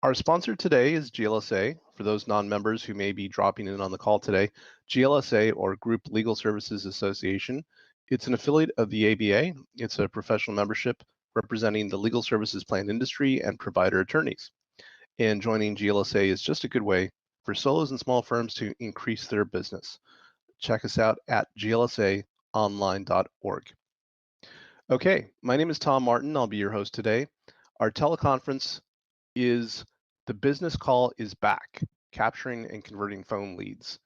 Our sponsor today is GLSA. For those non-members who may be dropping in on the call today, GLSA, or Group Legal Services Association, it's an affiliate of the ABA. It's a professional membership representing the legal services plan industry and provider attorneys. And joining GLSA is just a good way for solos and small firms to increase their business. Check us out at glsaonline.org. Okay, my name is Tom Martin. I'll be your host today. Our teleconference is The Business Call is Back, Capturing and Converting Phone Leads.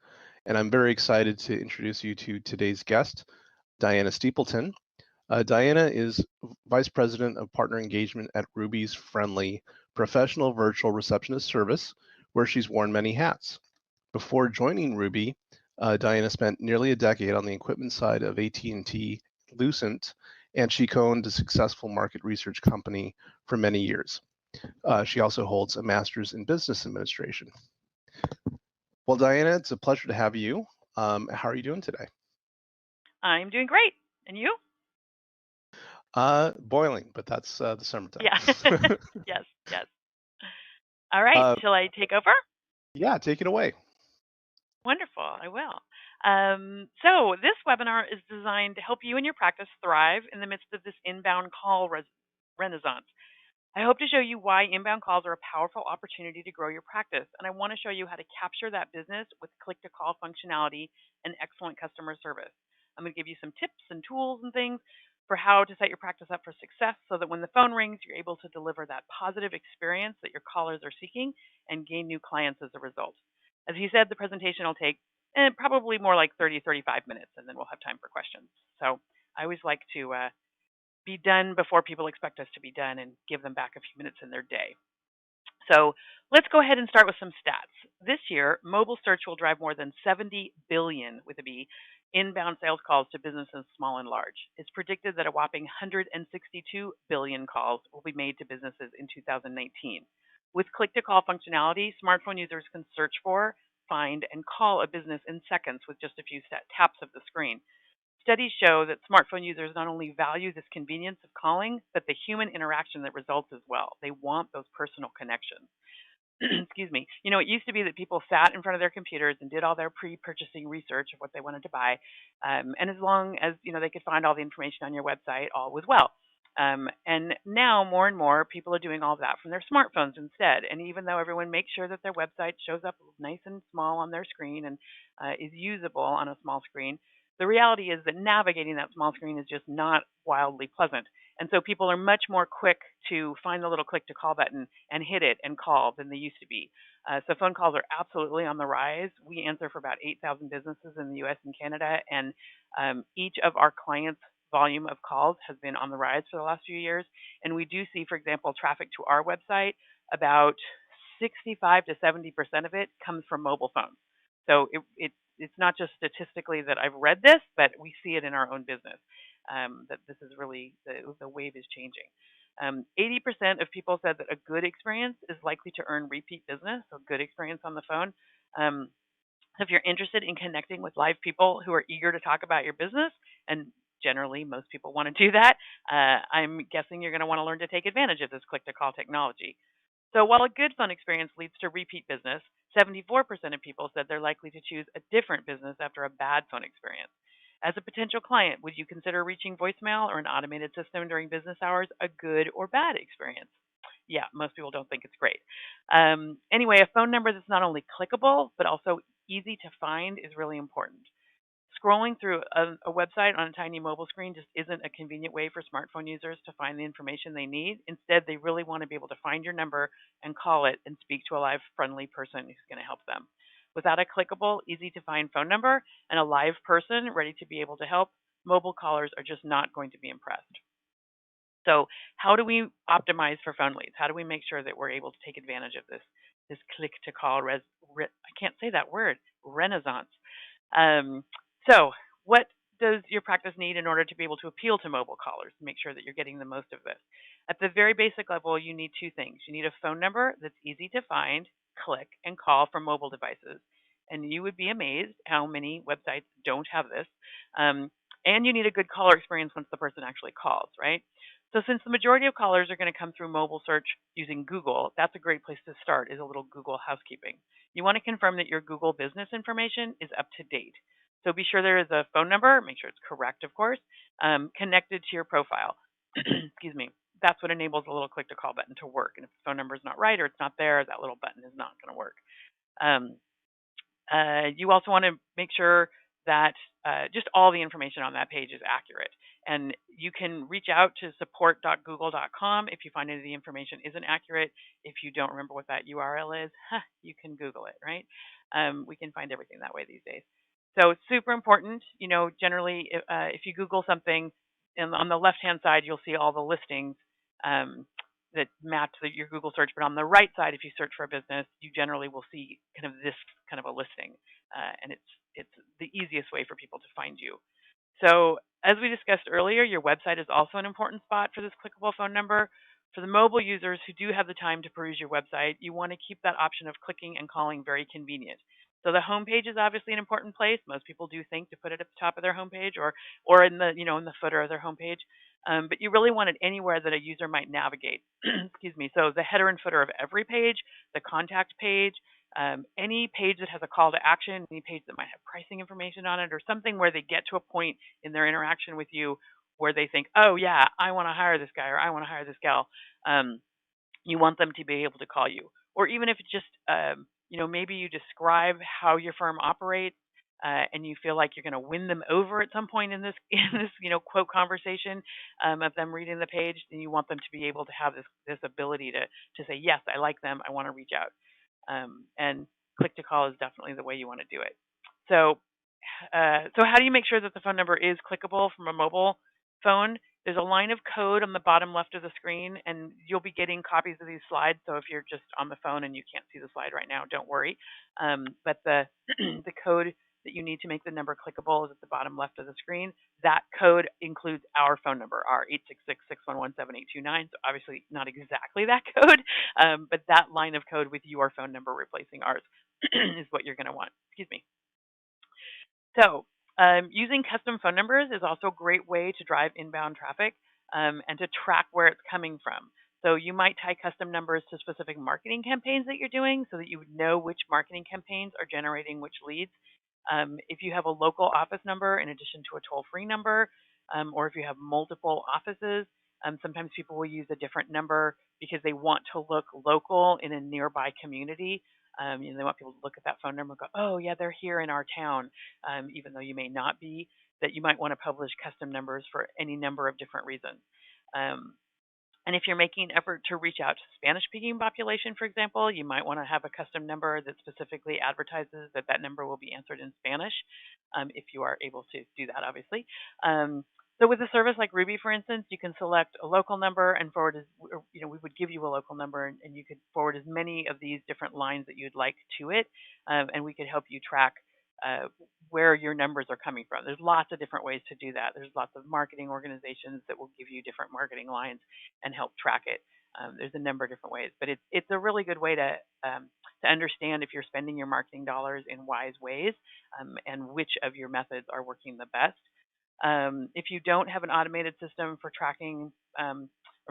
And I'm very excited to introduce you to today's guest, Diana Stepleton. Diana is Vice President of Partner Engagement at Ruby's Friendly Professional Virtual Receptionist Service, where she's worn many hats. Before joining Ruby, Diana spent nearly a decade on the equipment side of AT&T Lucent, and she co-owned a successful market research company for many years. She also holds a master's in business administration. Well, Diana, it's a pleasure to have you. How are you doing today? I'm doing great. And you? Boiling, but that's the summertime. Yeah. Yes, yes. All right. uh, Shall I take over? yeah, take it away. Wonderful. I will. So this webinar is designed to help you and your practice thrive in the midst of this inbound call renaissance. I hope to show you why inbound calls are a powerful opportunity to grow your practice, and I want to show you how to capture that business with click-to-call functionality and excellent customer service. I'm going to give you some tips and tools and things for how to set your practice up for success so that when the phone rings, you're able to deliver that positive experience that your callers are seeking and gain new clients as a result. As he said, the presentation will take probably more like 35 minutes, and then we'll have time for questions. So I always like to be done before people expect us to be done and give them back a few minutes in their day. So let's go ahead and start with some stats. This year, mobile search will drive more than 70 billion with a B inbound sales calls to businesses small and large. It's predicted that a whopping 162 billion calls will be made to businesses in 2019. With click-to-call functionality, smartphone users can search for, find, and call a business in seconds with just a few taps of the screen. Studies show that smartphone users not only value this convenience of calling, but the human interaction that results as well. They want those personal connections. Excuse me. You know, it used to be that people sat in front of their computers and did all their pre-purchasing research of what they wanted to buy, and as long as they could find all the information on your website, all was well. And now more and more people are doing all of that from their smartphones instead. And even though everyone makes sure that their website shows up nice and small on their screen and is usable on a small screen, the reality is that navigating that small screen is just not wildly pleasant. And so people are much more quick to find the little click to call button and hit it and call than they used to be. So phone calls are absolutely on the rise. We answer for about 8,000 businesses in the U.S. and Canada, and each of our clients' volume of calls has been on the rise for the last few years. And we do see, for example, traffic to our website, about 65 to 70% of it comes from mobile phones. So it's not just statistically that I've read this, but we see it in our own business. That this is really the wave is changing. 80% of people said that a good experience is likely to earn repeat business, so good experience on the phone. If you're interested in connecting with live people who are eager to talk about your business, and generally most people want to do that, I'm guessing you're going to want to learn to take advantage of this click-to-call technology. So while a good phone experience leads to repeat business, 74% of people said they're likely to choose a different business after a bad phone experience. As a potential client, would you consider reaching voicemail or an automated system during business hours a good or bad experience? Yeah, most people don't think it's great. Anyway, a phone number that's not only clickable but also easy to find is really important. Scrolling through a website on a tiny mobile screen just isn't a convenient way for smartphone users to find the information they need. Instead, they really want to be able to find your number and call it and speak to a live, friendly person who's going to help them. Without a clickable, easy to find phone number and a live person ready to be able to help, mobile callers are just not going to be impressed. So how do we optimize for phone leads? How do we make sure that we're able to take advantage of this click to call I can't say that word, renaissance? So what does your practice need in order to be able to appeal to mobile callers, make sure that you're getting the most of this? At the very basic level, you need two things. You need a phone number that's easy to find, click, and call from mobile devices. And you would be amazed how many websites don't have this. And you need a good caller experience once the person actually calls, right? So since the majority of callers are going to come through mobile search using Google, that's a great place to start, is a little Google housekeeping. You want to confirm that your Google business information is up to date. So be sure there is a phone number, make sure it's correct, of course, connected to your profile. Excuse me. That's what enables the little click to call button to work. And if the phone number is not right or it's not there, that little button is not going to work. Um, you also want to make sure that just all the information on that page is accurate. And you can reach out to support.google.com if you find any of the information isn't accurate. If you don't remember what that URL is, you can Google it, right? We can find everything that way these days. So it's super important. Generally, if you Google something, and on the left-hand side, you'll see all the listings um, that match your Google search. But on the right side, if you search for a business, you generally will see kind of this kind of a listing, and it's the easiest way for people to find you. So as we discussed earlier, your website is also an important spot for this clickable phone number. For the mobile users who do have the time to peruse your website, you want to keep that option of clicking and calling very convenient. So the homepage is obviously an important place. Most people do think to put it at the top of their homepage or in the in the footer of their homepage. But you really want it anywhere that a user might navigate. Excuse me. So the header and footer of every page, the contact page, any page that has a call to action, any page that might have pricing information on it, or something where they get to a point in their interaction with you where they think, oh yeah, I want to hire this guy or I want to hire this gal. You want them to be able to call you, or even if it's just maybe you describe how your firm operates, and you feel like you're going to win them over at some point in this quote conversation of them reading the page, then you want them to be able to have this ability to say, yes, I like them, I want to reach out. And click to call is definitely the way you want to do it. So how do you make sure that the phone number is clickable from a mobile phone? There's a line of code on the bottom left of the screen, and you'll be getting copies of these slides. So if you're just on the phone and you can't see the slide right now, don't worry. But the the code that you need to make the number clickable is at the bottom left of the screen. That code includes our phone number, our 866-611-7829. So obviously not exactly that code, but that line of code with your phone number replacing ours is what you're going to want. Excuse me. So, using custom phone numbers is also a great way to drive inbound traffic and to track where it's coming from. So, you might tie custom numbers to specific marketing campaigns that you're doing so that you would know which marketing campaigns are generating which leads. If you have a local office number in addition to a toll free number, or if you have multiple offices, sometimes people will use a different number because they want to look local in a nearby community. They want people to look at that phone number and go, oh, yeah, they're here in our town, even though you may not be, that you might want to publish custom numbers for any number of different reasons. Um, and if you're making an effort to reach out to Spanish-speaking population, for example, you might want to have a custom number that specifically advertises that that number will be answered in Spanish, if you are able to do that, obviously. So with a service like Ruby, for instance, you can select a local number and forward we would give you a local number and you could forward as many of these different lines that you'd like to it, and we could help you track where your numbers are coming from. There's lots of different ways to do that. There's lots of marketing organizations that will give you different marketing lines and help track it. There's a number of different ways, but it's a really good way to understand if you're spending your marketing dollars in wise ways, and which of your methods are working the best. If you don't have an automated system for tracking and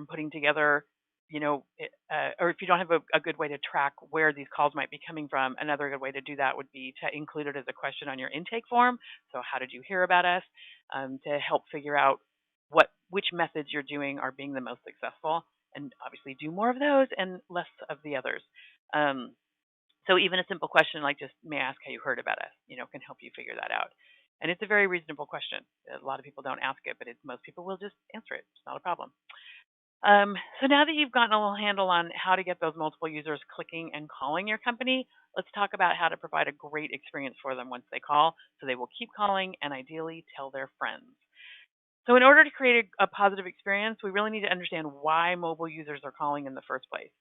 putting together, or if you don't have a good way to track where these calls might be coming from, another good way to do that would be to include it as a question on your intake form. So how did you hear about us? To help figure out which methods you're doing are being the most successful, and obviously do more of those and less of the others. So even a simple question like just, may I ask how you heard about us, can help you figure that out. And it's a very reasonable question. A lot of people don't ask it, but most people will just answer it. It's not a problem. So now that you've gotten a little handle on how to get those multiple users clicking and calling your company, let's talk about how to provide a great experience for them once they call, so they will keep calling and ideally tell their friends. So in order to create a positive experience, we really need to understand why mobile users are calling in the first place.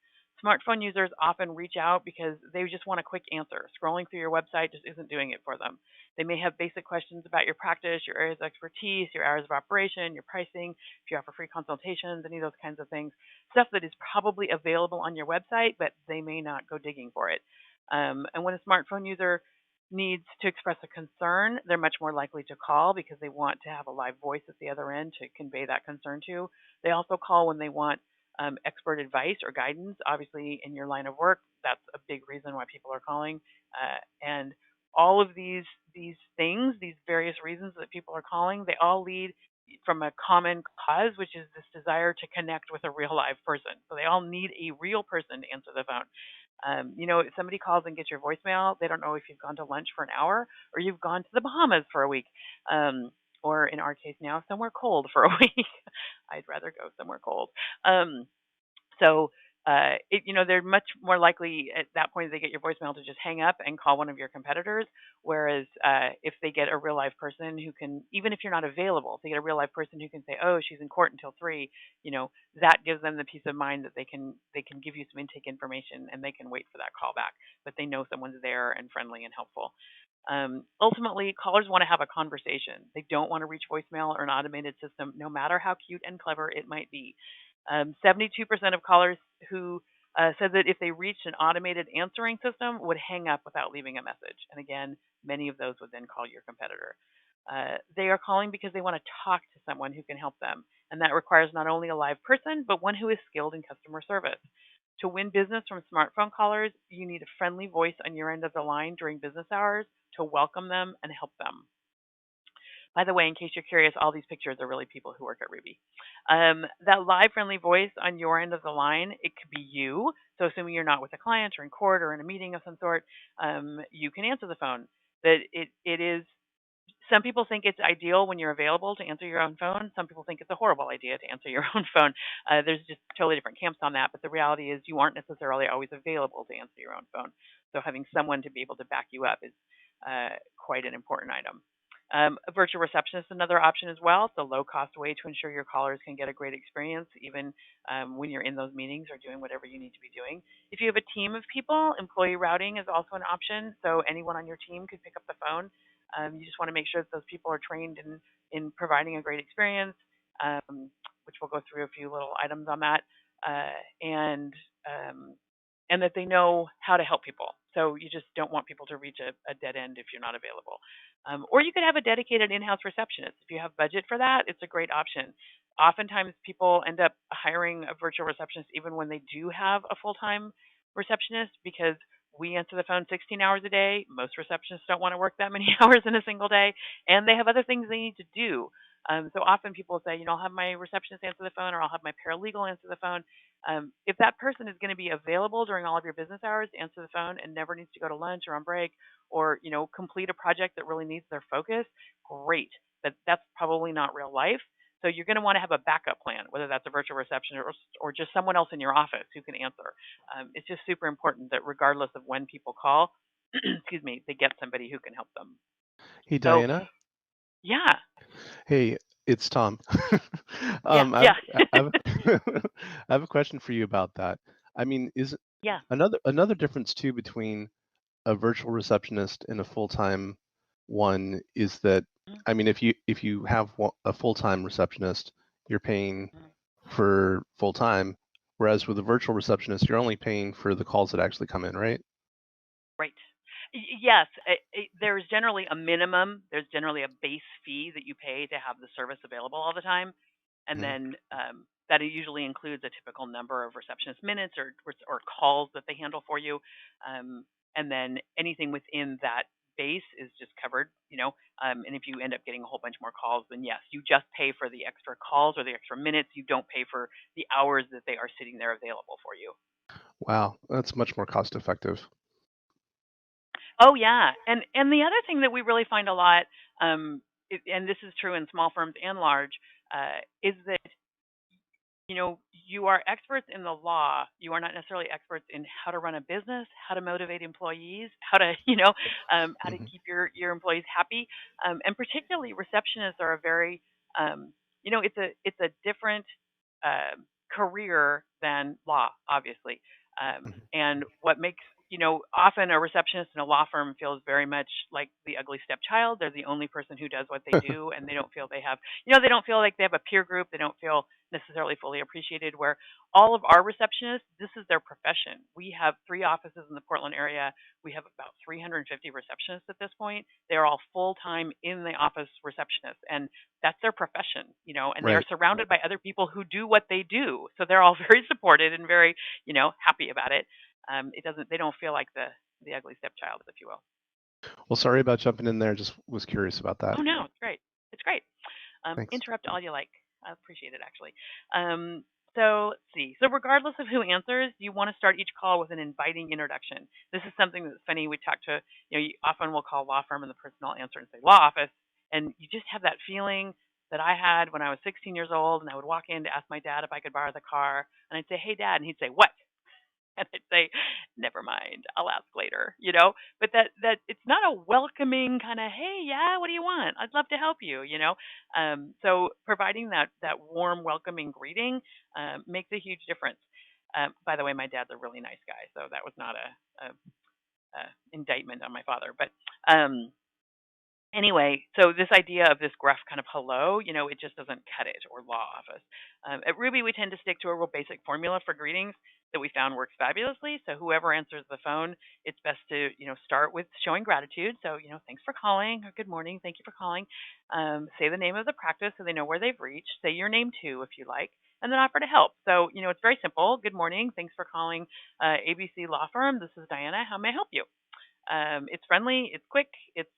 Smartphone users often reach out because they just want a quick answer. Scrolling through your website just isn't doing it for them. They may have basic questions about your practice, your areas of expertise, your hours of operation, your pricing, if you offer free consultations, any of those kinds of things. Stuff that is probably available on your website, but they may not go digging for it. And when a smartphone user needs to express a concern, they're much more likely to call because they want to have a live voice at the other end to convey that concern to. They also call when they want expert advice or guidance. Obviously, in your line of work, that's a big reason why people are calling. And all of these things, these various reasons that people are calling, they all lead from a common cause, which is this desire to connect with a real live person. So they all need a real person to answer the phone. If somebody calls and gets your voicemail, they don't know if you've gone to lunch for an hour or you've gone to the Bahamas for a week, or in our case now, somewhere cold for a week. I'd rather go somewhere cold. Um, so, they're much more likely at that point they get your voicemail to just hang up and call one of your competitors. Whereas if they get a real live person who can, even if you're not available, if they get a real live person who can say, "Oh, she's in court until 3," that gives them the peace of mind that they can give you some intake information and they can wait for that call back. But they know someone's there and friendly and helpful. Ultimately, callers want to have a conversation. They don't want to reach voicemail or an automated system, no matter how cute and clever it might be. 72% of callers who said that if they reached an automated answering system would hang up without leaving a message. And again, many of those would then call your competitor. They are calling because they want to talk to someone who can help them. And that requires not only a live person, but one who is skilled in customer service. To win business from smartphone callers, you need a friendly voice on your end of the line during business hours to welcome them and help them. By the way, in case you're curious, all these pictures are really people who work at Ruby. That live friendly voice on your end of the line, it could be you. So assuming you're not with a client or in court or in a meeting of some sort, you can answer the phone. That it is some people think it's ideal when you're available to answer your own phone. Some people think it's a horrible idea to answer your own phone. There's just totally different camps on that. But the reality is you aren't necessarily always available to answer your own phone. So having someone to be able to back you up is quite an important item. A virtual receptionist is another option as well. It's a low-cost way to ensure your callers can get a great experience, even when you're in those meetings or doing whatever you need to be doing. If you have a team of people, employee routing is also an option. So anyone on your team could pick up the phone. You just want to make sure that those people are trained in providing a great experience, which we'll go through a few little items on that, uh, and um, and that they know how to help people. So you just don't want people to reach a dead end if you're not available. Or you could have a dedicated in-house receptionist. If you have budget for that, it's a great option. Oftentimes people end up hiring a virtual receptionist even when they do have a full-time receptionist because we answer the phone 16 hours a day. Most receptionists don't want to work that many hours in a single day, and they have other things they need to do. So often people say, I'll have my receptionist answer the phone or I'll have my paralegal answer the phone. If that person is going to be available during all of your business hours to answer the phone and never needs to go to lunch or on break or, complete a project that really needs their focus, great. But that's probably not real life. So you're going to want to have a backup plan, whether that's a virtual receptionist or just someone else in your office who can answer. It's just super important that regardless of when people call, excuse me, they get somebody who can help them. Hey, So Diana. yeah, Hey, it's Tom. yeah, I have, yeah, I have, I have a question for you about that. I mean, is yeah. another difference too between a virtual receptionist and a full-time one is that, I mean, if you have a full-time receptionist, you're paying Mhm. for full-time, whereas with a virtual receptionist, you're only paying for the calls that actually come in, right? Right. Yes, there's generally a minimum. There's generally a base fee that you pay to have the service available all the time, and Mhm. then that usually includes a typical number of receptionist minutes or calls that they handle for you, and then anything within that base is just covered. And if you end up getting a whole bunch more calls, then yes, you just pay for the extra calls or the extra minutes. You don't pay for the hours that they are sitting there available for you. Wow, that's much more cost effective. Oh yeah, and the other thing that we really find a lot, and this is true in small firms and large, is that you are experts in the law. You are not necessarily experts in how to run a business, how to motivate employees, how to how to Hmm. keep your employees happy, and particularly receptionists are a very it's a different career than law, obviously. Hmm. And what makes often a receptionist in a law firm feels very much like the ugly stepchild. They're the only person who does what they do, and they don't feel they have, they don't feel like they have a peer group. They don't feel necessarily fully appreciated. Where all of our receptionists, this is their profession. We have 3 offices in the Portland area. We have about 350 receptionists at this point. They're all full time in the office receptionists, and that's their profession, and they are Right. surrounded by other people who do what they do. So they're all very supported and very, happy about it. They don't feel like the ugly stepchild, if you will. Well, sorry about jumping in there. Just was curious about that. Oh no, it's great. It's great. Thanks. Interrupt all you like. I appreciate it actually. So let's see. So regardless of who answers, you want to start each call with an inviting introduction. This is something that's funny. We talk to, you often will call law firm and the person will answer and say law office, and you just have that feeling that I had when I was 16 years old, and I would walk in to ask my dad if I could borrow the car, and I'd say, "Hey, Dad," and he'd say, "What?" And I'd say, "Never mind, I'll ask later." But that it's not a welcoming kind of, "Hey, yeah, what do you want? I'd love to help you." So providing that warm, welcoming greeting makes a huge difference. By the way, my dad's a really nice guy, so that was not a indictment on my father. But anyway, so this idea of this gruff kind of hello, it just doesn't cut it, or law office. At Ruby, we tend to stick to a real basic formula for greetings that we found works fabulously. So whoever answers the phone, it's best to, start with showing gratitude. So, thanks for calling, or good morning, thank you for calling. Say the name of the practice so they know where they've reached. Say your name too, if you like, and then offer to help. So, it's very simple. Good morning, thanks for calling ABC Law Firm. This is Diana. How may I help you? It's friendly, it's quick, it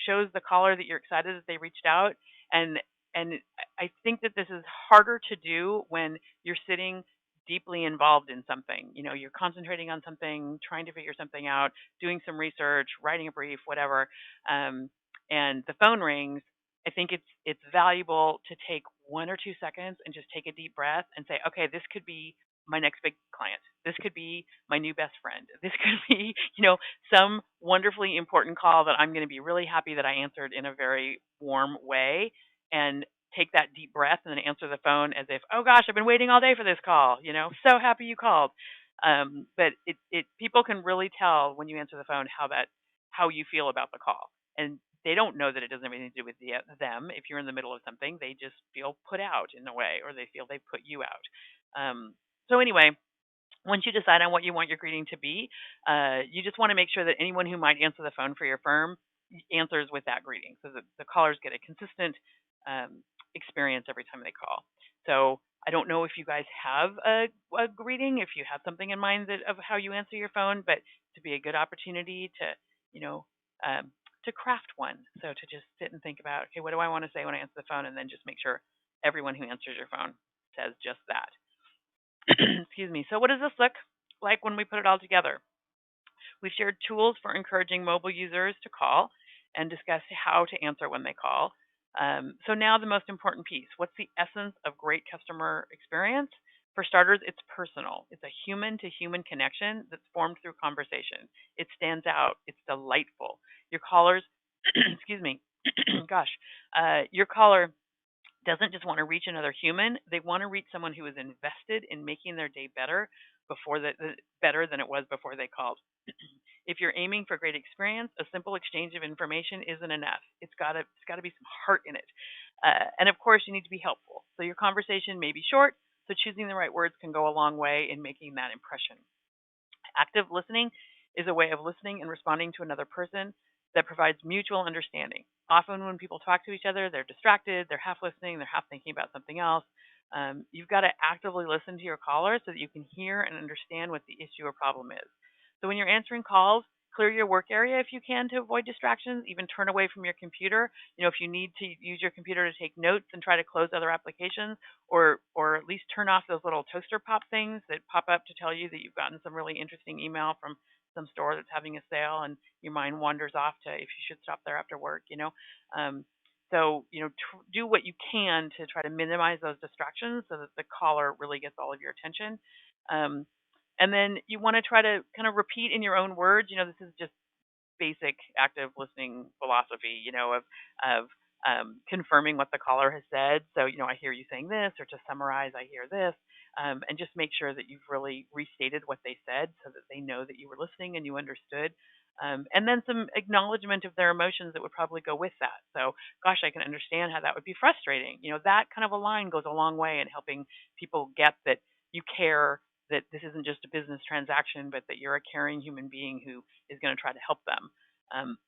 shows the caller that you're excited that they reached out, and and I think that this is harder to do when you're sitting deeply involved in something. You're concentrating on something, trying to figure something out, doing some research, writing a brief, whatever, and the phone rings. I think it's valuable to take 1 or 2 seconds and just take a deep breath and say, okay, this could be my next big client. This could be my new best friend. This could be, some wonderfully important call that I'm going to be really happy that I answered in a very warm way, and take that deep breath and then answer the phone as if, oh gosh, I've been waiting all day for this call, so happy you called. But people can really tell when you answer the phone how you feel about the call. And they don't know that it doesn't have anything to do with them. If you're in the middle of something, they just feel put out in a way, or they feel they put you out. So anyway, once you decide on what you want your greeting to be, you just want to make sure that anyone who might answer the phone for your firm answers with that greeting, so that the callers get a consistent experience every time they call. So I don't know if you guys have a greeting, if you have something in mind of how you answer your phone, but to be a good opportunity to, you know, um, to craft one. So to just sit and think about, okay, what do I want to say when I answer the phone, and then just make sure everyone who answers your phone says just that. Excuse me. So what does this look like when we put it all together? We've shared tools for encouraging mobile users to call and discussed how to answer when they call. So now the most important piece. What's the essence of great customer experience? For starters, it's personal. It's a human-to-human connection that's formed through conversation. It stands out. It's delightful. Your callers, excuse me, gosh, your caller doesn't just want to reach another human. They want to reach someone who is invested in making their day better better than it was before they called. If you're aiming for great experience, a simple exchange of information isn't enough. It's got to be some heart in it, and of course, you need to be helpful. So your conversation may be short, so choosing the right words can go a long way in making that impression. Active listening is a way of listening and responding to another person that provides mutual understanding. Often, when people talk to each other, they're distracted, they're half listening, they're half thinking about something else. You've got to actively listen to your caller so that you can hear and understand what the issue or problem is. So, when you're answering calls, clear your work area if you can to avoid distractions. Even turn away from your computer. If you need to use your computer to take notes and try to close other applications, or at least turn off those little toaster pop things that pop up to tell you that you've gotten some really interesting email from some store that's having a sale, and your mind wanders off to if you should stop there after work. Um, so do what you can to try to minimize those distractions so that the caller really gets all of your attention. Um, and then you want to try to kind of repeat in your own words. This is just basic active listening philosophy, of confirming what the caller has said. So, I hear you saying this, or to summarize, I hear this. and just make sure that you've really restated what they said so that they know that you were listening and you understood. And then some acknowledgement of their emotions that would probably go with that. So, gosh, I can understand how that would be frustrating. That kind of a line goes a long way in helping people get that you care, that this isn't just a business transaction, but that you're a caring human being who is going to try to help them. Um,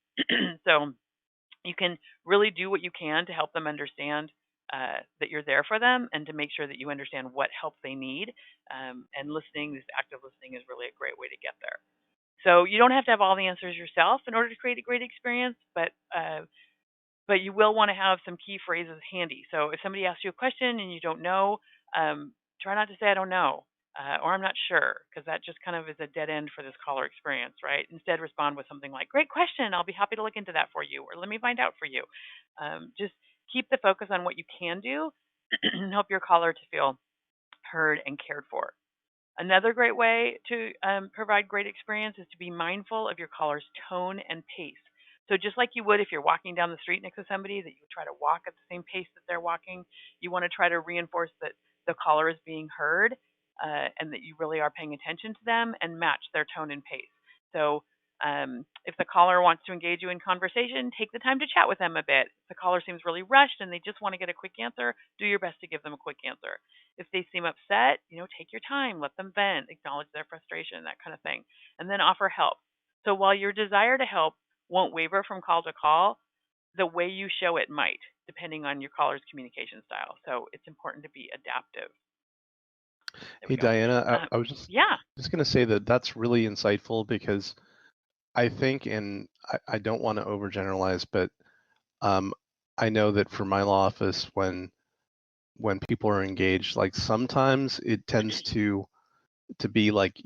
so you can really do what you can to help them understand that you're there for them and to make sure that you understand what help they need. And listening, this active listening, is really a great way to get there. So you don't have to have all the answers yourself in order to create a great experience, but you will want to have some key phrases handy. So if somebody asks you a question and you don't know, try not to say I don't know or I'm not sure, because that just kind of is a dead end for this caller experience, right? Instead, respond with something like, "Great question. I'll be happy to look into that for you," or "Let me find out for you." Just keep the focus on what you can do and help your caller to feel heard and cared for. Another great way to provide great experience is to be mindful of your caller's tone and pace. So just like you would if you're walking down the street next to somebody, that you try to walk at the same pace that they're walking, you want to try to reinforce that the caller is being heard and that you really are paying attention to them and match their tone and pace. So if the caller wants to engage you in conversation, take the time to chat with them a bit. If the caller seems really rushed and they just want to get a quick answer, do your best to give them a quick answer. If they seem upset, take your time, let them vent, acknowledge their frustration, that kind of thing, and then offer help. So while your desire to help won't waver from call to call, the way you show it might, depending on your caller's communication style. So it's important to be adaptive. There we Hey go. Diana, I was Yeah. just going to say that that's really insightful because I think, and I don't want to overgeneralize, but um, I know that for my law office, when people are engaged, like sometimes it tends to be like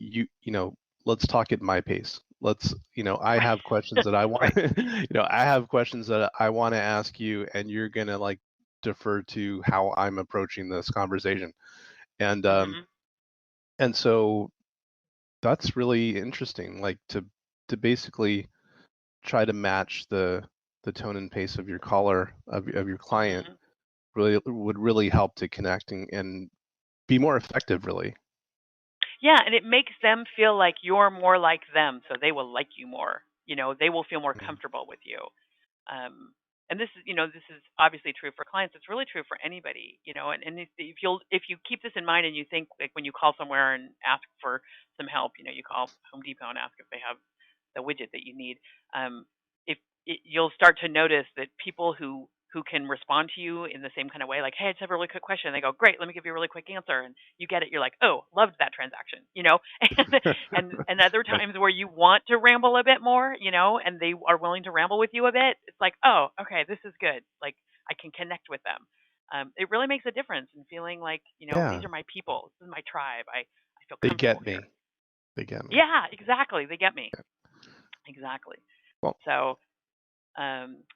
let's talk at my pace. I Right. have questions that I want, Right. I have questions that I want to ask you, and you're gonna like defer to how I'm approaching this conversation, and um, Mhm. and so that's really interesting, like to basically try to match the tone and pace of your caller of your client Mhm. really would really help to connect and be more effective, really. Yeah, and it makes them feel like you're more like them, so they will like you more. They will feel more Mm. comfortable with you. Um, and this is obviously true for clients. It's really true for anybody, and if you keep this in mind and you think like when you call somewhere and ask for some help, you call Home Depot and ask if they have the widget that you need. Um, if you'll start to notice that people who can respond to you in the same kind of way, like, "Hey, I just have a really quick question." They go, "Great, let me give you a really quick answer," and you get it. You're like, "Oh, loved that transaction," and other Right. times where you want to ramble a bit more, and they are willing to ramble with you a bit, it's like, "Oh, okay, this is good. Like, I can connect with them." It really makes a difference in feeling like, these Yeah, are my people. This is my tribe. I feel they comfortable get here. me. They get me. Yeah, exactly. They get me. Yeah. Exactly. Well, So,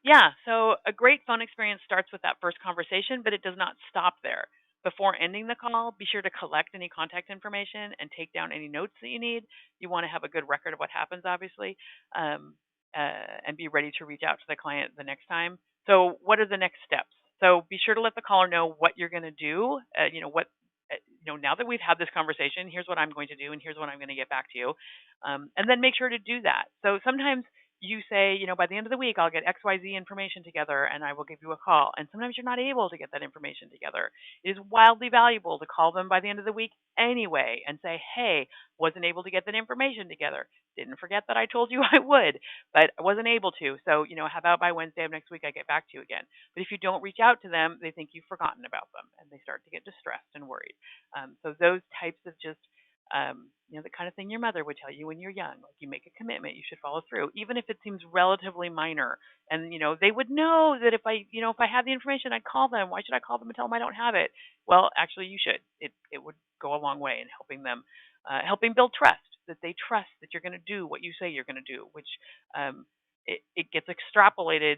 yeah, so a great phone experience starts with that first conversation, but it does not stop there. Before ending the call, be sure to collect any contact information and take down any notes that you need. You want to have a good record of what happens, obviously, um, and be ready to reach out to the client the next time. So, what are the next steps? So, be sure to let the caller know what you're going to do. Now that we've had this conversation, here's what I'm going to do, and here's when I'm going to get back to you. And then make sure to do that. So, sometimes you say, by the end of the week, I'll get XYZ information together and I will give you a call. And sometimes you're not able to get that information together. It is wildly valuable to call them by the end of the week anyway and say, "Hey, wasn't able to get that information together. Didn't forget that I told you I would, but I wasn't able to. So, how about by Wednesday of next week I get back to you again?" But if you don't reach out to them, they think you've forgotten about them and they start to get distressed and worried. So those types of just the kind of thing your mother would tell you when you're young. Like, you make a commitment, you should follow through, even if it seems relatively minor. And they would know that if I had the information, I'd call them. Why should I call them and tell them I don't have it? Well, actually, you should. It would go a long way in helping them, helping build trust. That they trust that you're going to do what you say you're going to do, which it gets extrapolated,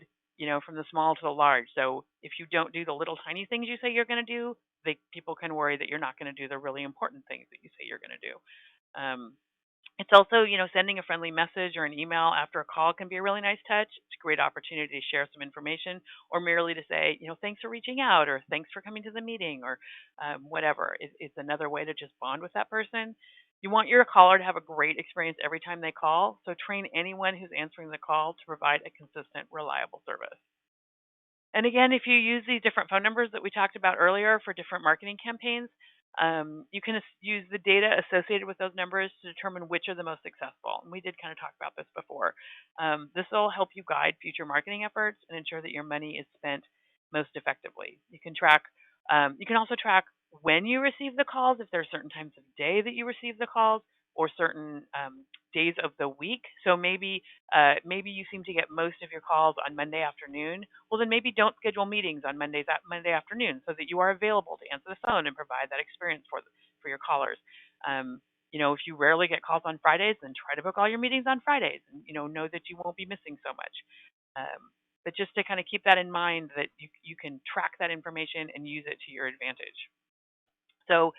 from the small to the large. So if you don't do the little tiny things you say you're going to do, people can worry that you're not going to do the really important things that you say you're going to do. Um, It's also, sending a friendly message or an email after a call can be a really nice touch. It's a great opportunity to share some information or merely to say, thanks for reaching out or thanks for coming to the meeting or whatever. It's another way to just bond with that person. You want your caller to have a great experience every time they call, so train anyone who's answering the call to provide a consistent, reliable service. And again, if you use these different phone numbers that we talked about earlier for different marketing campaigns, you can use the data associated with those numbers to determine which are the most successful. And we did kind of talk about this before. This will help you guide future marketing efforts and ensure that your money is spent most effectively. You can also track when you receive the calls, if there are certain times of day that you receive the calls, or certain days of the week. So maybe you seem to get most of your calls on Monday afternoon. Well, then maybe don't schedule meetings on Monday afternoon, so that you are available to answer the phone and provide that experience for your callers. Um, if you rarely get calls on Fridays, then try to book all your meetings on Fridays, and know that you won't be missing so much. But just to kind of keep that in mind, that you can track that information and use it to your advantage. So,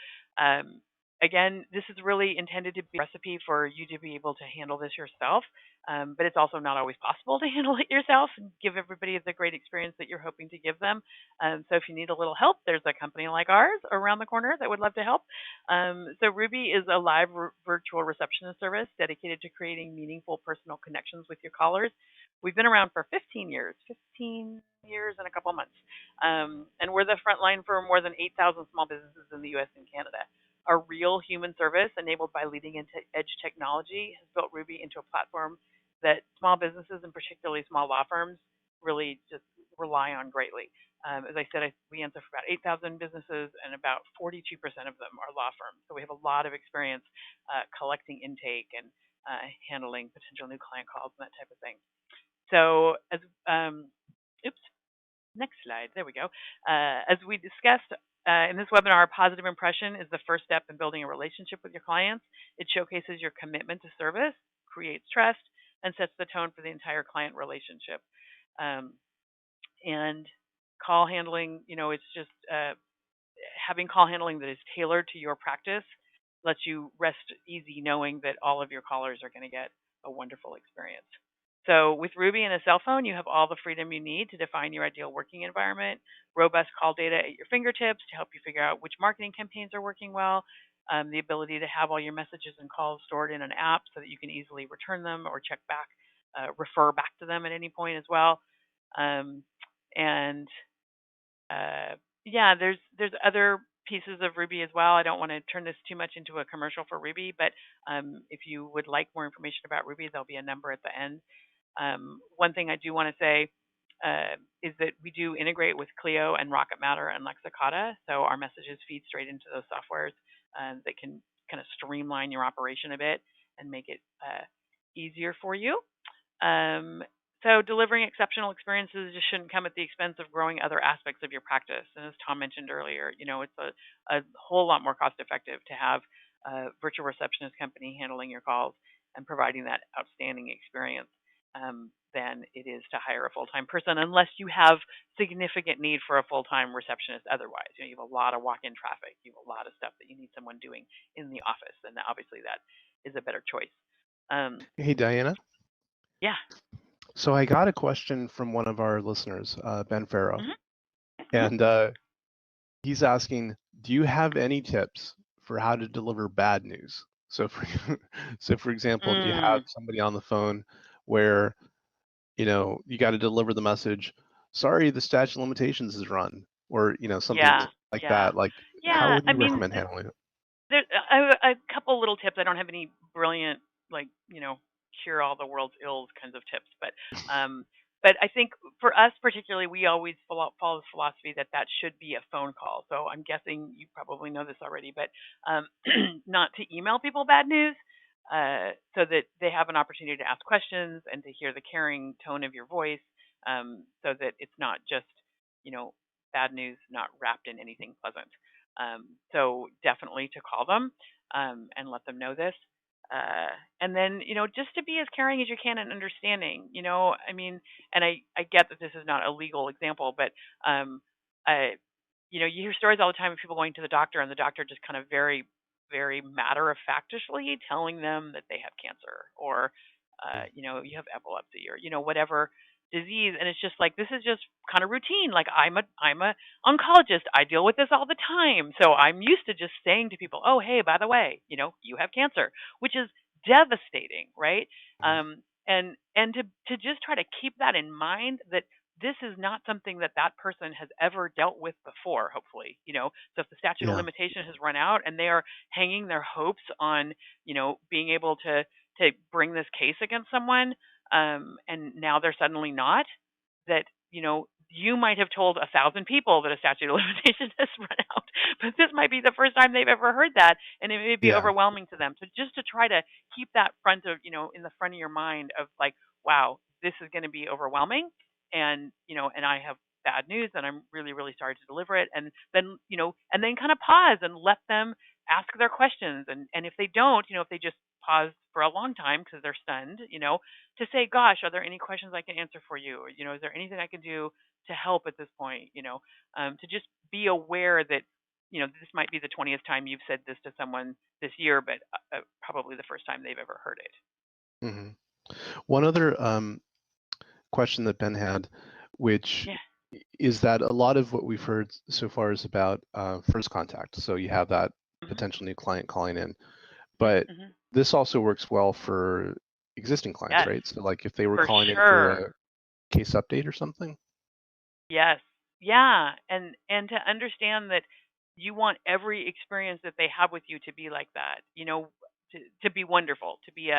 again, this is really intended to be a recipe for you to be able to handle this yourself, but it's also not always possible to handle it yourself and give everybody the great experience that you're hoping to give them. So if you need a little help, there's a company like ours around the corner that would love to help. So Ruby is a live virtual receptionist service dedicated to creating meaningful personal connections with your callers. We've been around for 15 years and a couple months. And we're the front line for more than 8,000 small businesses in the U.S. and Canada. Our real human service, enabled by leading edge technology, has built Ruby into a platform that small businesses, and particularly small law firms, really just rely on greatly. As I said, we answer for about 8,000 businesses, and about 42% of them are law firms. So we have a lot of experience collecting intake and handling potential new client calls and that type of thing. So, oops, next slide. There we go. As we discussed in this webinar, a positive impression is the first step in building a relationship with your clients. It showcases your commitment to service, creates trust, and sets the tone for the entire client relationship. And call handling, it's just having call handling that is tailored to your practice lets you rest easy knowing that all of your callers are going to get a wonderful experience. So with Ruby and a cell phone, you have all the freedom you need to define your ideal working environment, robust call data at your fingertips to help you figure out which marketing campaigns are working well, the ability to have all your messages and calls stored in an app so that you can easily return them or check back, refer back to them at any point as well. And yeah, there's other pieces of Ruby as well. I don't want to turn this too much into a commercial for Ruby, but if you would like more information about Ruby, there'll be a number at the end. One thing I do want to say is that we do integrate with Clio and Rocket Matter and Lexicata, so our messages feed straight into those softwares that can kind of streamline your operation a bit and make it easier for you. So delivering exceptional experiences just shouldn't come at the expense of growing other aspects of your practice. And as Tom mentioned earlier, it's a whole lot more cost effective to have a virtual receptionist company handling your calls and providing that outstanding experience than it is to hire a full-time person, unless you have significant need for a full-time receptionist otherwise. You have a lot of walk-in traffic. You have a lot of stuff that you need someone doing in the office, and obviously that is a better choice. Hey, Diana. Yeah. So I got a question from one of our listeners, Ben Farrow, Mm-hmm. and he's asking, do you have any tips for how to deliver bad news? So for example, if you have Mm, somebody on the phone where, you got to deliver the message, sorry, the statute of limitations is run, or, something yeah, like yeah, that. Like, how yeah. would I you mean, recommend handling it? there a couple little tips. I don't have any brilliant, like, cure all the world's ills kinds of tips, um, but I think for us particularly, we always follow the philosophy that should be a phone call. So I'm guessing you probably know this already, but not to email people bad news, so that they have an opportunity to ask questions and to hear the caring tone of your voice, so that it's not just, you know, bad news not wrapped in anything pleasant. So definitely to call them and let them know this. And then, just to be as caring as you can and understanding, I mean, and I get that this is not a legal example, but, I, you hear stories all the time of people going to the doctor and the doctor just kind of very very matter of factly telling them that they have cancer, or you have epilepsy, or whatever disease. And it's just like, this is just kind of routine. Like, I'm a oncologist. I deal with this all the time. So I'm used to just saying to people, "Oh, hey, by the way, you have cancer," which is devastating, right? Mhm. And to just try to keep that in mind, that this is not something that that person has ever dealt with before, hopefully. So if the statute of Yeah. limitation has run out and they are hanging their hopes on, being able to bring this case against someone, and now they're suddenly not, that, you might have told 1,000 people that a statute of limitation has run out, but this might be the first time they've ever heard that, and it may be Yeah. overwhelming to them. So just to try to keep that in the front of your mind of like, wow, this is going to be overwhelming, and I have bad news, and I'm really, really sorry to deliver it. And then, kind of pause and let them ask their questions. And if they don't, if they just pause for a long time because they're stunned, to say, gosh, are there any questions I can answer for you? Or, is there anything I can do to help at this point? To just be aware that, this might be the 20th time you've said this to someone this year, but probably the first time they've ever heard it. Hmm. One other question that Ben had, which Yeah. is that a lot of what we've heard so far is about first contact. So you have that Hmm. potential new client calling in, but Hmm. this also works well for existing clients, Yes, right? So like if they were for calling in for sure. a case update or something. Yes. Yeah, and to understand that you want every experience that they have with you to be like that, to be wonderful, to be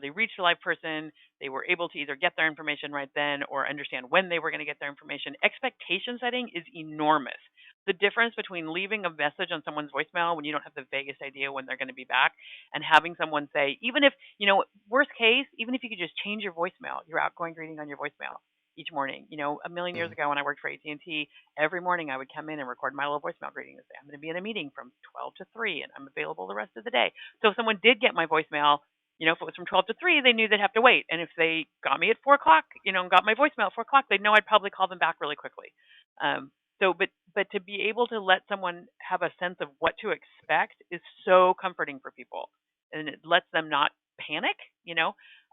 they reached a live person, they were able to either get their information right then or understand when they were going to get their information. Expectation setting is enormous. The difference between leaving a message on someone's voicemail when you don't have the vaguest idea when they're going to be back, and having someone say, even if, worst case, even if you could just change your voicemail, your outgoing greeting on your voicemail each morning. A million years Mhm. ago when I worked for AT&T, every morning I would come in and record my little voicemail greeting and say, "I'm going to be in a meeting from 12 to 3 and I'm available the rest of the day." So if someone did get my voicemail, if it was from 12 to 3, they knew they'd have to wait. And if they got me at 4 o'clock, and got my voicemail at 4 o'clock, they'd know I'd probably call them back really quickly. But to be able to let someone have a sense of what to expect is so comforting for people. And it lets them not panic,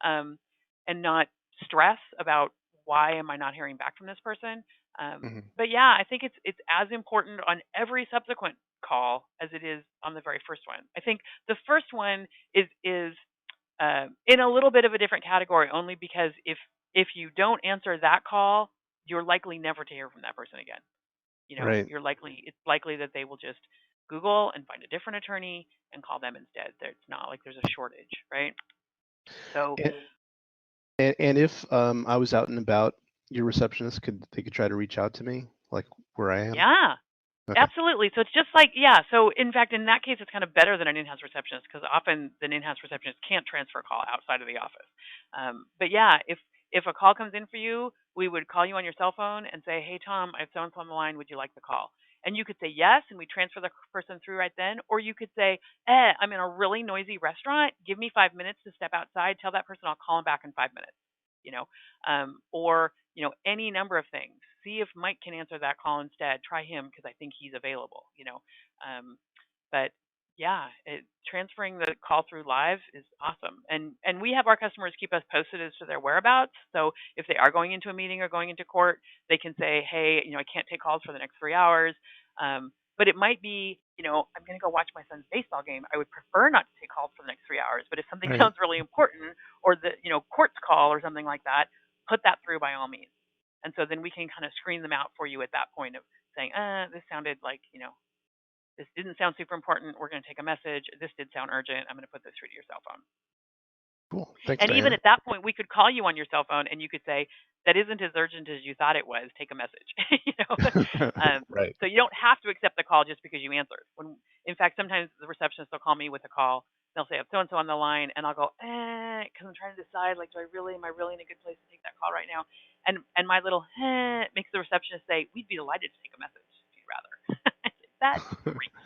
um, and not stress about, why am I not hearing back from this person? Mhm. But yeah, I think it's as important on every subsequent call as it is on the very first one. I think the first one is in a little bit of a different category, only because if you don't answer that call, you're likely never to hear from that person again. Right. It's likely that they will just Google and find a different attorney and call them instead. It's not like there's a shortage, right? So And, and if I was out and about, your receptionist could try to reach out to me, like where I am. yeah, Okay. absolutely. So it's just like, yeah. So in fact, in that case, it's kind of better than an in-house receptionist, because often the in-house receptionist can't transfer a call outside of the office. But yeah, if a call comes in for you, we would call you on your cell phone and say, "Hey, Tom, I have so and so on the line. Would you like the call?" And you could say yes, and we transfer the person through right then. Or you could say, "I'm in a really noisy restaurant. Give me 5 minutes to step outside. Tell that person I'll call him back in 5 minutes." You know, or any number of things. See if Mike can answer that call instead. Try him because I think he's available. But yeah, transferring the call through live is awesome. And we have our customers keep us posted as to their whereabouts. So if they are going into a meeting or going into court, they can say, "Hey, I can't take calls for the next 3 hours." But it might be, I'm going to go watch my son's baseball game. I would prefer not to take calls for the next 3 hours. But if something Right. sounds really important, or the court's call or something like that, put that through by all means. And so then we can kind of screen them out for you at that point of saying, this sounded like, this didn't sound super important. We're going to take a message. This did sound urgent. I'm going to put this through to your cell phone. Cool. Thanks, And even Diana. at that point, we could call you on your cell phone and you could say, "That isn't as urgent as you thought it was. Take a message." you know? Right. So you don't have to accept the call just because you answered. In fact, sometimes the receptionist will call me with a call. They'll say, "I have so and so on the line," and I'll go, because I'm trying to decide, like, am I really in a good place to take that call right now? And my little makes the receptionist say, "We'd be delighted to take a message if you'd rather." I say, "That's great,"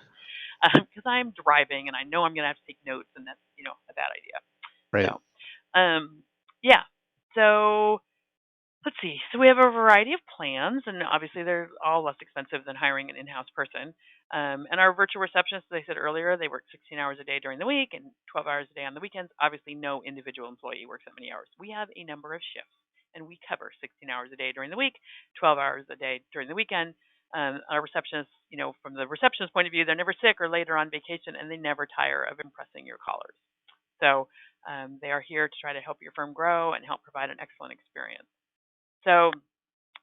because I'm driving and I know I'm going to have to take notes, and that's a bad idea. Right. So, yeah. So Let's see. So we have a variety of plans, and obviously they're all less expensive than hiring an in-house person. And our virtual receptionists, as I said earlier, they work 16 hours a day during the week and 12 hours a day on the weekends. Obviously, no individual employee works that many hours. We have a number of shifts, and we cover 16 hours a day during the week, 12 hours a day during the weekend. Our receptionists, from the receptionist point of view, they're never sick or later on vacation, and they never tire of impressing your callers. So they are here to try to help your firm grow and help provide an excellent experience. So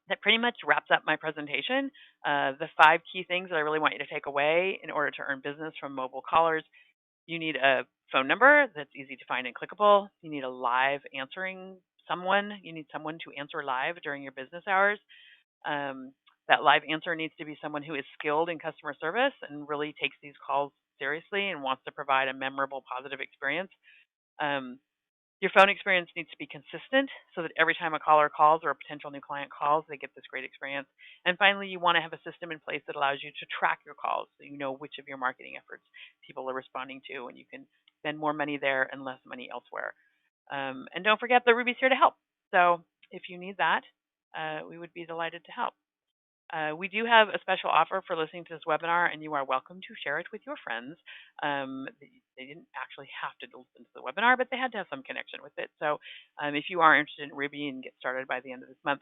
that pretty much wraps up my presentation. The 5 key things that I really want you to take away in order to earn business from mobile callers. You need a phone number that's easy to find and clickable. You need a live answering someone. You need someone to answer live during your business hours. That live answer needs to be someone who is skilled in customer service and really takes these calls seriously and wants to provide a memorable, positive experience. Um, your phone experience needs to be consistent so that every time a caller calls or a potential new client calls, they get this great experience. And finally, you want to have a system in place that allows you to track your calls so you know which of your marketing efforts people are responding to, and you can spend more money there and less money elsewhere. And don't forget that Ruby's here to help. So if you need that, we would be delighted to help. We do have a special offer for listening to this webinar, and you are welcome to share it with your friends. They didn't actually have to listen to the webinar, but they had to have some connection with it. So if you are interested in Ruby and get started by the end of this month,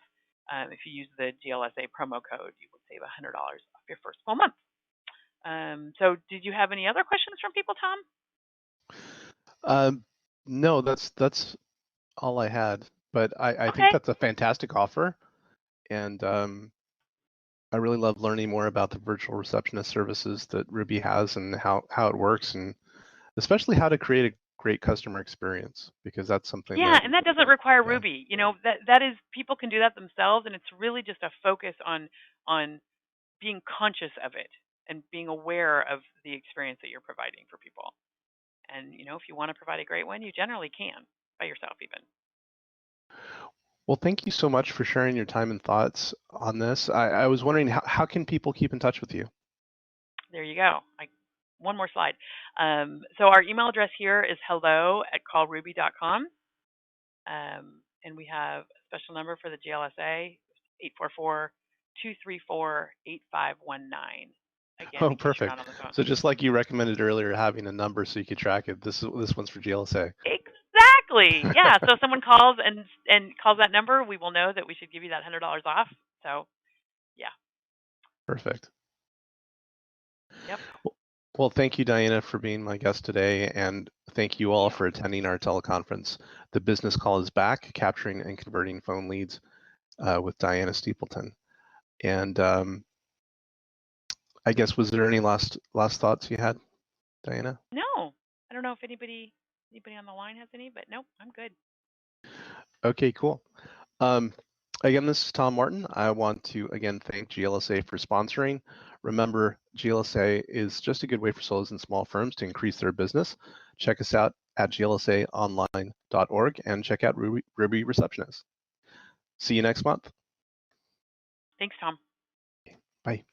if you use the GLSA promo code, you will save $100 off your first full month. So did you have any other questions from people, Tom? No, that's all I had. But I Okay. think that's a fantastic offer, and I really love learning more about the virtual receptionist services that Ruby has and how it works, and especially how to create a great customer experience, because that's something Yeah, that, and that doesn't require yeah. Ruby. That is, people can do that themselves, and it's really just a focus on being conscious of it and being aware of the experience that you're providing for people. And if you want to provide a great one, you generally can by yourself even. Well, thank you so much for sharing your time and thoughts on this. I was wondering, how can people keep in touch with you? There you go. One more slide. So our email address here is hello@callruby.com. And we have a special number for the GLSA, 844-234-8519. Again, Oh, in case you're not perfect. on the phone. So just like you recommended earlier, having a number so you could track it, this one's for GLSA. Exactly. Yeah. So if someone calls and calls that number, we will know that we should give you that $100 off. So, yeah. Perfect. Yep. Well, thank you, Diana, for being my guest today, and thank you all Yeah. for attending our teleconference. The business call is back, capturing and converting phone leads with Diana Stepleton. And I guess, was there any last thoughts you had, Diana? No, I don't know if anybody on the line has any, but nope, I'm good. Okay, cool. Again, this is Tom Martin. I want to again thank GLSA for sponsoring. Remember, GLSA is just a good way for solos and small firms to increase their business. Check us out at glsaonline.org and check out Ruby Receptionist. See you next month. Thanks, Tom. Bye.